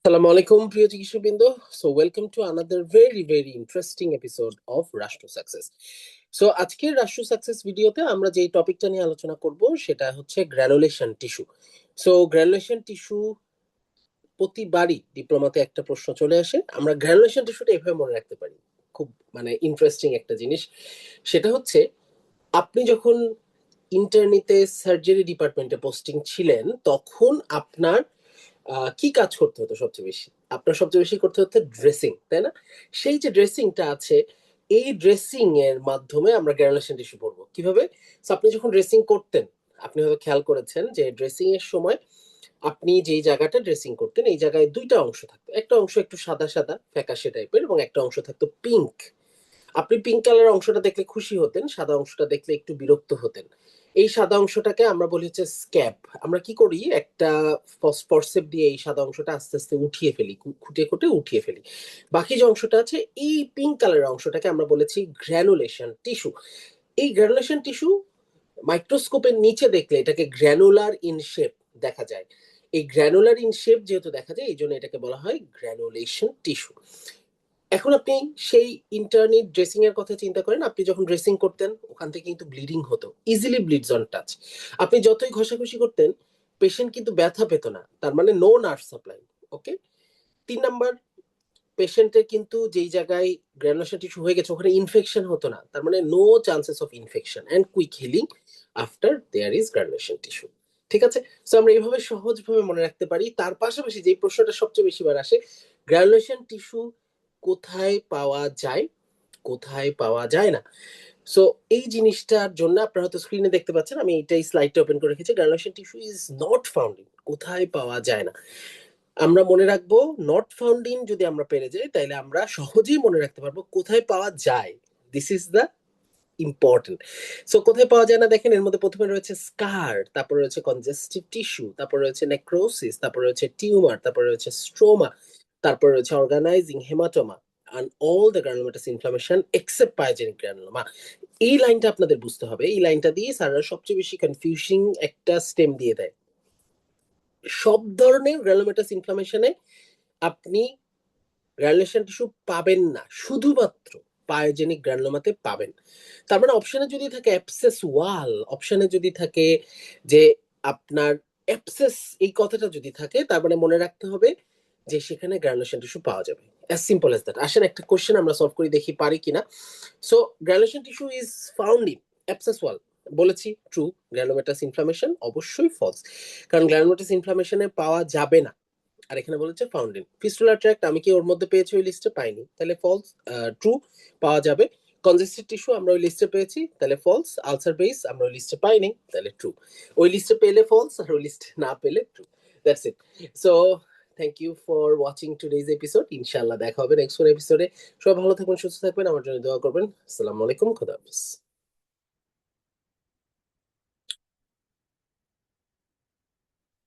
Assalamu alaikum, প্রিয় চিকিৎসকবৃন্দ। So welcome to another very interesting episode of Rashtra success. So আজকের Rashtra success ভিডিওতে আমরা যেই টপিকটা নিয়ে আলোচনা করব সেটা হচ্ছে granulation tissue. So granulation tissue প্রতিবারই ডিপ্লোমাতে একটা প্রশ্ন চলে আসে। আমরা গ্র্যানুলেশন টিস্যুটা এভাবে মনে রাখতে পারি, খুব ইন্টারেস্টিং একটা জিনিস। সেটা হচ্ছে আপনি যখন ইন্টার্নিতে সার্জারি ডিপার্টমেন্টে পোস্টিং ছিলেন তখন আপনার কি কাজ করতে হতো সবচেয়ে বেশি? আপনার সবচেয়ে বেশি করতে হতো ড্রেসিং, তাই না? সেই যে ড্রেসিংটা আছে, এই ড্রেসিং এর মাধ্যমে আমরা গ্র্যানুলেশন টিস্যু পড়বো কিভাবে। So, আপনি যখন ড্রেসিং করতেন, আপনি হয়তো খেয়াল করেছেন যে ড্রেসিং এর সময় আপনি যেই জায়গাটা ড্রেসিং করতেন এই জায়গায় দুইটা অংশ থাকতো। একটা অংশ একটু সাদা সাদা ফ্যাকাশে টাইপের এবং একটা অংশ থাকতো পিঙ্ক। আপনি পিঙ্ক কালার অংশটা দেখলে খুশি হতেন, সাদা অংশটা দেখলে একটু বিরক্ত হতেন। এই সাদা অংশটাকে আমরা বলি হচ্ছে স্ক্যাব। আমরা কি করি, একটা ফসফরসেপ দিয়ে এই সাদা অংশটা আস্তে আস্তে উঠিয়ে ফেলি, খুঁটে খুঁটে উঠিয়ে ফেলি। বাকি যে অংশটা আছে, এই পিঙ্ক কালারের অংশটাকে আমরা বলেছি গ্র্যানুলেশন টিস্যু। এই গ্র্যানুলেশন টিস্যু মাইক্রোস্কোপের নিচে দেখলে এটাকে গ্র্যানুলার ইন শেপ দেখা যায়। এই গ্র্যানুলার ইন শেপ যেহেতু দেখা যায়, এই জন্য এটাকে বলা হয় গ্র্যানুলেশন টিস্যু। এখন আপনি সেই ইন্টার্নি ড্রেসিং এর কথা চিন্তা করেন। আপনি যখন ড্রেসিং করতেন ওখান থেকে কিন্তু ব্লিডিং হতো, ইজিলি ব্লিডস অন টাচ। আপনি যতই ঘষাঘষি করতেন পেশেন্ট কিন্তু ব্যথা পেত না, তার মানে নো নার্ভ সাপ্লাই। ওকে। 3 নাম্বার, পেশেন্টের কিন্তু যেই জায়গায় গ্র্যানুলেশন টিস্যু হয়ে গেছে ওখানে ইনফেকশন হতো না, তার মানে no chances of infection and quick healing after there is granulation tissue. ঠিক আছে। সো আমরা এইভাবে সহজভাবে মনে রাখতে পারি। তার পাশাপাশি যে প্রশ্নটা সবচেয়ে বেশি বার আসে, গ্র্যানুলেশন টিস্যু কোথায় পাওয়া যায়, কোথায় পাওয়া যায় না। সো এই জিনিসটার জন্য আপনারা হয়তো স্ক্রিনে দেখতে পাচ্ছেন, আমি এইটাই স্লাইডটা ওপেন করে রেখেছি। Granulation tissue is not found in, কোথায় পাওয়া যায় না। আমরা মনে রাখবো নট ফাউন্ড ইন যদি আমরা পেরে যাই তাহলে আমরা সহজেই মনে রাখতে পারবো কোথায় পাওয়া যায়। This is the important. So কোথায় পাওয়া যায় না দেখেন, এর মধ্যে প্রথমে রয়েছে স্কার, তারপর রয়েছে কনজেস্টিভ টিস্যু, তারপর রয়েছে নেক্রোসিস, তারপর রয়েছে টিউমার, তারপর রয়েছে স্ট্রোমা, তারপর রয়েছে organising hematoma and all the granulomatous inflammation except pyogenic granuloma। এই লাইনটা আপনাদের বুঝতে হবে। এই লাইনটা দিয়ে স্যাররা সবচেয়ে বেশি কনফিউজিং একটা স্টেম দিয়ে দেয়। সব ধরনের গ্রানুলোমাটাস ইনফ্লামেশনে আপনি গ্রানুলেশন টিস্যু পাবেন না, শুধুমাত্র পায়োজেনিক গ্রানুলোমাতে পাবেন। তার মানে অপশনে যদি থাকে অ্যাবসেস ওয়াল, অপশনে যদি থাকে যে আপনার অ্যাবসেস, এই কথাটা যদি থাকে তার মানে মনে রাখতে হবে যে সেখানে গ্রানুলেশন টিস্যু পাওয়া যাবে। As simple as that. আসেন একটা কোশ্চেন আমরা সলভ করি, দেখি পারি কিনা। So granulation tissue is found in abscess wall, বলেছি ট্রু। গ্রানুলোমাটাস ইনফ্লামেশন অবশ্যই ফলস, কারণ গ্রানুলোমাটাস ইনফ্লামেশনে পাওয়া যাবে না। আর এখানে বলেছে ফাউন্ডেন। ফিস্টুলার ট্র্যাক্ট আমি কি ওর মধ্যে পেয়েছি, ওই লিস্টে পাইনি, তাহলে ফলস। ট্রু, পাওয়া যাবে। কনজেস্টিভ টিস্যু আমরা ওই লিস্টে পেয়েছি, তাহলে ফলস। আলসার বেস আমরা ওই লিস্টে পাইনি, তাহলে ট্রু। ওই লিস্টে পেলে ফলস আর ওই লিস্টে না পেলে true. That's it. So thank you for watching today's episode. ইনশাআল্লাহ দেখা হবে নেক্সট কোন এপিসোডে। সবাই ভালো থাকবেন, সুস্থ থাকবেন, আমার জন্য দোয়া করবেন। আসসালামু আলাইকুম, খোদা হাফেজ।